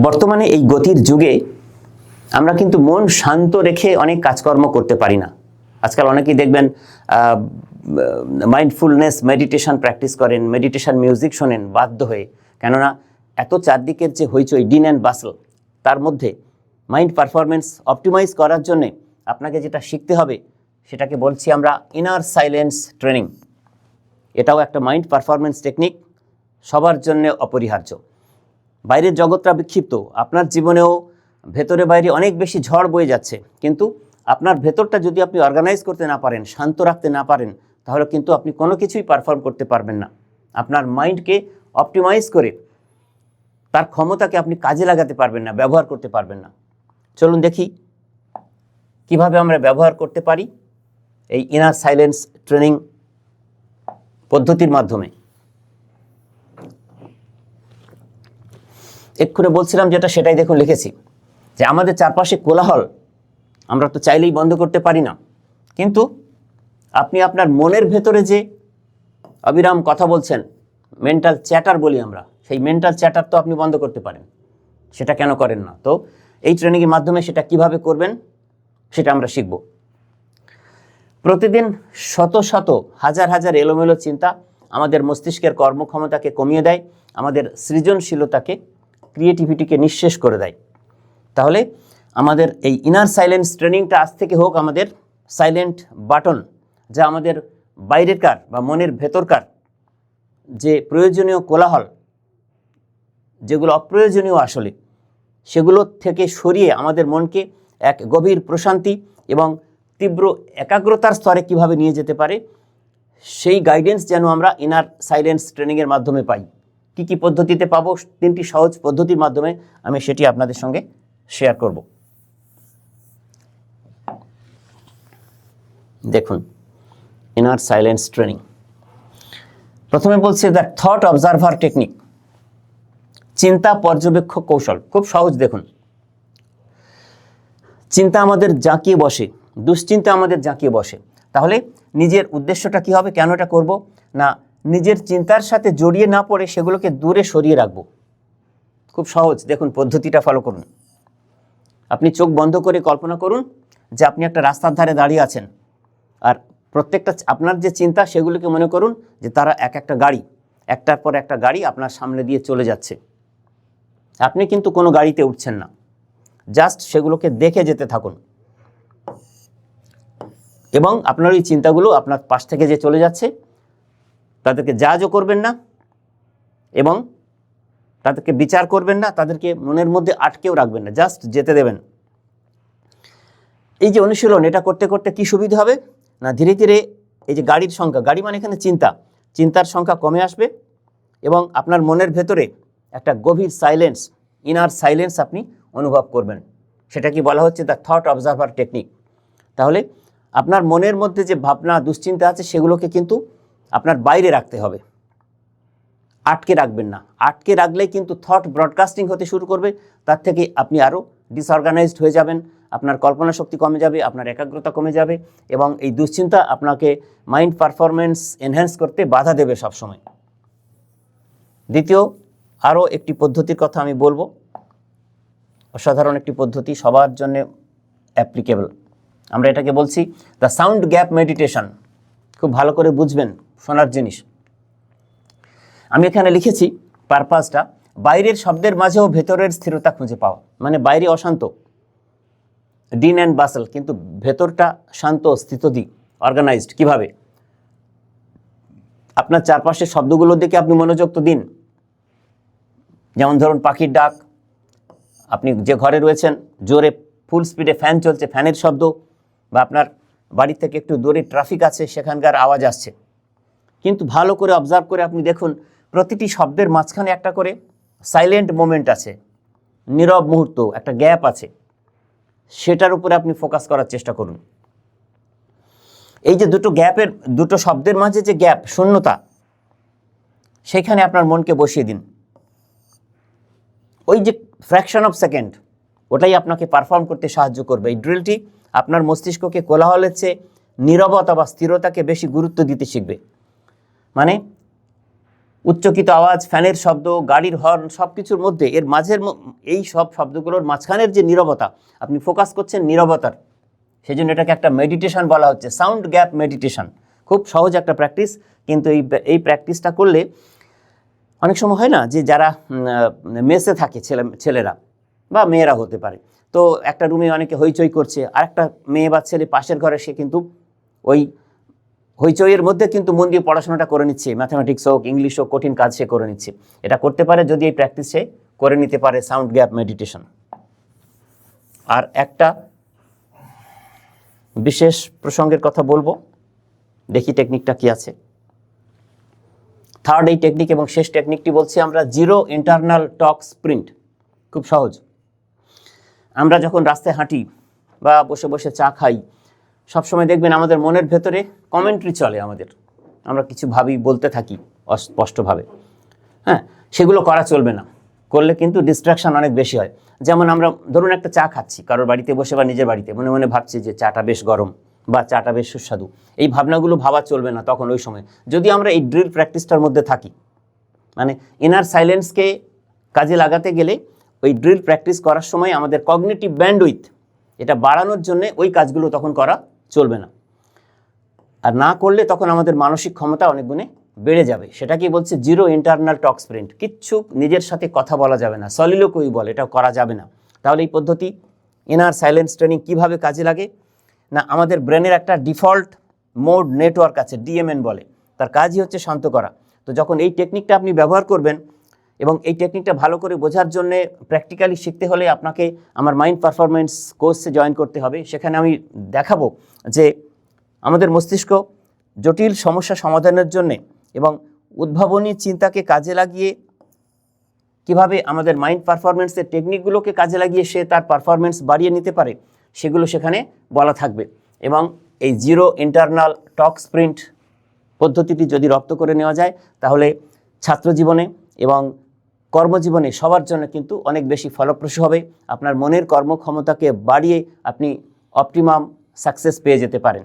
বর্তমানে এই গতির যুগে আমরা কিন্তু মন শান্ত রেখে অনেক কাজকর্ম করতে পারি না। আজকাল অনেকেই দেখবেন মাইন্ডফুলনেস মেডিটেশন প্র্যাকটিস করেন, মেডিটেশন মিউজিক শোনেন বাধ্য হয়ে, কেননা এত চারদিকের যে হইচই ডিন অ্যান্ড বাসল, তার মধ্যে মাইন্ড পারফরমেন্স অপটিমাইজ করার জন্যে আপনাকে যেটা শিখতে হবে সেটাকে বলছি আমরা ইনার সাইলেন্স ট্রেনিং। এটাও একটা মাইন্ড পারফরমেন্স টেকনিক, সবার জন্য অপরিহার্য। বাইরের জগৎটা বিক্ষিপ্ত, আপনার জীবনেও ভেতরে বাইরে অনেক বেশি ঝড় বয়ে যাচ্ছে, কিন্তু আপনার ভেতরটা যদি আপনি অর্গানাইজ করতে না পারেন, শান্ত রাখতে না পারেন, তাহলে কিন্তু আপনি কোনো কিছুই পারফর্ম করতে পারবেন না। আপনার মাইন্ডকে অপটিমাইজ করে তার ক্ষমতাকে আপনি কাজে লাগাতে পারবেন না, ব্যবহার করতে পারবেন না। চলুন দেখি কিভাবে আমরা ব্যবহার করতে পারি এই ইনার সাইলেন্স ট্রেনিং পদ্ধতির মাধ্যমে। এক্ষুনি বলছিলাম যেটা, সেটাই দেখুন লিখেছি যে আমাদের চারপাশে কোলাহল আমরা তো চাইলেই বন্ধ করতে পারি না, কিন্তু আপনি আপনার মনের ভেতরে যে অবিরাম কথা বলছেন, মেন্টাল চ্যাটার বলি আমরা, সেই মেন্টাল চ্যাটার তো আপনি বন্ধ করতে পারেন। সেটা কেন করেন না? তো এই ট্রেনিংয়ের মাধ্যমে সেটা কিভাবে করবেন সেটা আমরা শিখব। প্রতিদিন শত শত হাজার হাজার এলোমেলো চিন্তা আমাদের মস্তিষ্কের কর্মক্ষমতাকে কমিয়ে দেয়, আমাদের সৃজনশীলতাকে, ক্রিয়েটিভিটিকে নিঃশেষ করে দেয়। তাহলে আমাদের এই ইনার সাইলেন্স ট্রেনিংটা আজ থেকে হোক আমাদের সাইলেন্ট বাটন, যা আমাদের বাইরেরকার বা মনের ভেতরকার যে প্রয়োজনীয় কোলাহল, যেগুলো অপ্রয়োজনীয় আসলে, সেগুলো থেকে সরিয়ে আমাদের মনকে এক গভীর প্রশান্তি এবং তীব্র একাগ্রতার স্তরে কিভাবে নিয়ে যেতে পারে, সেই গাইডেন্স যেন আমরা ইনার সাইলেন্স ট্রেনিংয়ের মাধ্যমে পাই। কি কি পদ্ধতিতে পাবো, 3টি সহজ পদ্ধতির মাধ্যমে আমি সেটি আপনাদের সঙ্গে শেয়ার করব। দেখুন, ইনার সাইলেন্স ট্রেনিং। প্রথমে বলছি দ্য থট অবজারভার টেকনিক, চিন্তা পর্যবেক্ষক কৌশল। খুব সহজ। দেখুন, চিন্তা আমাদের জাঁকিয়ে বসে, দুশ্চিন্তা আমাদের জাঁকিয়ে বসে। তাহলে নিজের উদ্দেশ্যটা কি হবে, কেন এটা করব না, নিজের চিন্তার সাথে জড়িয়ে না পড়ে সেগুলোকে দূরে সরিয়ে রাখবো। খুব সহজ, দেখুন পদ্ধতিটা ফলো করুন। আপনি চোখ বন্ধ করে কল্পনা করুন যে আপনি একটা রাস্তার ধারে দাঁড়িয়ে আছেন, আর প্রত্যেকটা আপনার যে চিন্তা সেগুলোকে মনে করুন যে তারা এক একটা গাড়ি, একটার পর একটা গাড়ি আপনার সামনে দিয়ে চলে যাচ্ছে। আপনি কিন্তু কোনো গাড়িতে উঠছেন না, জাস্ট সেগুলোকে দেখে যেতে থাকুন, এবং আপনার ওই চিন্তাগুলো আপনার পাশ থেকে যে চলে যাচ্ছে তাদেরকে জাজও করবেন না এবং তাদেরকে বিচার করবেন না, তাদেরকে মনের মধ্যে আটকেও রাখবেন না, জাস্ট যেতে দেবেন। এই যে অনুশীলন, এটা করতে করতে কি সুবিধা হবে না, ধীরে ধীরে এই যে গাড়ির সংখ্যা, গাড়ি মানে এখানে চিন্তার সংখ্যা কমে আসবে, এবং আপনার মনের ভেতরে একটা গভীর সাইলেন্স, ইনার সাইলেন্স আপনি অনুভব করবেন। সেটা কি বলা হচ্ছে দ্য থট অবজারভার টেকনিক। তাহলে আপনার মনের মধ্যে যে ভাবনা, দুশ্চিন্তা আছে, সেগুলোকে কিন্তু আপনার বাইরে রাখতে হবে, আটকে রাখবেন না। আটকে রাখলেই কিন্তু থট ব্রডকাস্টিং হতে শুরু করবে, তার থেকে আপনি আরও ডিসঅর্গানাইজড হয়ে যাবেন, আপনার কল্পনা শক্তি কমে যাবে, আপনার একাগ্রতা কমে যাবে, এবং এই দুশ্চিন্তা আপনাকে মাইন্ড পারফরমেন্স এনহ্যান্স করতে বাধা দেবে সবসময়। দ্বিতীয় আরও একটি পদ্ধতির কথা আমি বলবো, অসাধারণ একটি পদ্ধতি, সবার জন্য অ্যাপ্লিকেবল। আমরা এটাকে বলছি দ্য সাউন্ড গ্যাপ মেডিটেশন। খুব ভালো করে বুঝবেন, শোনার জিনিস। আমি এখানে লিখেছি পারপাসটা, বাইরের শব্দের মাঝেও ভেতরের স্থিরতা খুঁজে পাওয়া। মানে বাইরে অশান্ত, ডিন অ্যান্ড বাসল, কিন্তু ভেতরটা শান্ত, স্থিতধী, অর্গানাইজড। কিভাবে? আপনার চারপাশের শব্দগুলোর দিকে আপনি মনোযোগ তো দিন। যেমন ধরুন পাখির ডাক, আপনি যে ঘরে রয়েছেন জোরে ফুল স্পিডে ফ্যান চলছে, ফ্যানের শব্দ, বা আপনার বাড়ি থেকে একটু দূরে ট্রাফিক আছে, সেখানকার আওয়াজ আসছে। কিন্তু ভালো করে অবজার্ভ করে আপনি দেখুন, প্রতিটি শব্দের মাঝখানে একটা করে সাইলেন্ট মোমেন্ট আছে, নীরব মুহূর্ত, একটা গ্যাপ আছে। সেটার উপরে আপনি ফোকাস করার চেষ্টা করুন। এই যে দুটো শব্দের মাঝে যে গ্যাপ, শূন্যতা, সেখানে আপনার মনকে বসিয়ে দিন। ওই যে ফ্র্যাকশন অফ সেকেন্ড, ওটাই আপনাকে পারফর্ম করতে সাহায্য করবে। এই ড্রিলটি আপনার মস্তিষ্ককে কোলাহলের চেয়ে নীরবতা বা স্থিরতাকে বেশি গুরুত্ব দিতে শিখবে। মানে উচ্চকিত আওয়াজ, ফ্যানের শব্দ, গাড়ির হর্ন, সব কিছুর মধ্যে এর মাঝের এই সব শব্দগুলোর মাঝখানের যে নীরবতা, আপনি ফোকাস করছেন নীরবতার, সেই জন্য এটাকে একটা মেডিটেশন বলা হচ্ছে, সাউন্ড গ্যাপ মেডিটেশন। খুব সহজ একটা প্র্যাকটিস, কিন্তু এই প্র্যাকটিসটা করলে অনেক সময় হয় না যে যারা মেসে থাকে ছেলেরা বা মেয়েরা হতে পারে, তো একটা রুমে অনেকে হইচই করছে, আর একটা মেয়ে বা ছেলে পাশের ঘরে, সে কিন্তু ওই হইচইয়ের মধ্যে কিন্তু মন দিয়ে পড়াশোনাটা করে নিচ্ছে, ম্যাথামেটিক্স হোক, ইংলিশ হোক, কঠিন কাজ সে করে নিচ্ছে। এটা করতে পারে যদি এই প্র্যাকটিস সে করে নিতে পারে, সাউন্ড গ্যাপ মেডিটেশন। আর একটা বিশেষ প্রসঙ্গের কথা বলবো, দেখি টেকনিকটা কি আছে। থার্ড এই টেকনিক এবং শেষ টেকনিকটি বলছি আমরা জিরো ইন্টারনাল টক স্প্রিন্ট। খুব সহজ। আমরা যখন রাস্তায় হাঁটি বা বসে বসে চা খাই, সবসময় দেখবেন আমাদের মনের ভেতরে কমেন্ট্রি চলে, আমরা কিছু ভাবি, বলতে থাকি অস্পষ্টভাবে। হ্যাঁ, সেগুলো করা চলবে না, করলে কিন্তু ডিস্ট্রাকশন অনেক বেশি হয়। যেমন আমরা ধরুন একটা চা খাচ্ছি কারোর বাড়িতে বসে বা নিজের বাড়িতে, মনে মনে ভাবছি যে চাটা বেশ গরম বা চাটা বেশ সুস্বাদু, এই ভাবনাগুলো ভাবা চলবে না তখন ওই সময়। যদি আমরা এই ড্রিল প্র্যাকটিসটার মধ্যে থাকি, মানে ইনার সাইলেন্সকে কাজে লাগাতে গেলে ওই ড্রিল প্র্যাকটিস করার সময় আমাদের কগনিটিভ ব্যান্ডউইথ এটা বাড়ানোর জন্য ওই কাজগুলো তখন করা চলবে না। আর না করলে তখন আমাদের মানসিক ক্ষমতা অনেক গুণে বেড়ে যাবে। সেটাকেই বলছে জিরো ইন্টারনাল টক স্প্রিন্ট। কিচ্ছু নিজের সাথে কথা বলা যাবে না, সলিলোকুই বলে, এটা করা যাবে না। তাহলে এই পদ্ধতি ইনার সাইলেন্স ট্রেনিং কীভাবে কাজে লাগে না, আমাদের ব্রেনের একটা ডিফল্ট মোড নেটওয়ার্ক আছে, ডিএমএন বলে, তার কাজই হচ্ছে শান্ত করা। তো যখন এই টেকনিকটা আপনি ব্যবহার করবেন, এবং এই টেকনিকটা ভালো করে বোঝার জন্য প্র্যাকটিক্যালি শিখতে হলে আপনাকে আমার মাইন্ড পারফরমেন্স কোর্সে জয়েন করতে হবে। সেখানে আমি দেখাবো যে আমাদের মস্তিষ্ক জটিল সমস্যা সমাধানের জন্যে এবং উদ্ভাবনী চিন্তাকে কাজে লাগিয়ে কিভাবে আমাদের মাইন্ড পারফরমেন্সের টেকনিকগুলোকে কাজে লাগিয়ে সে তার পারফরমেন্স বাড়িয়ে নিতে পারে, সেগুলো সেখানে বলা থাকবে। এবং এই জিরো ইন্টারনাল টক স্প্রিন্ট পদ্ধতিটি যদি রপ্ত করে নেওয়া যায়, তাহলে ছাত্রজীবনে এবং কর্মজীবনে সবার জন্য কিন্তু অনেক বেশি ফলপ্রসূ হবে। আপনার মনের কর্মক্ষমতাকে বাড়িয়ে আপনি অপটিমাম সাকসেস পেয়ে যেতে পারেন।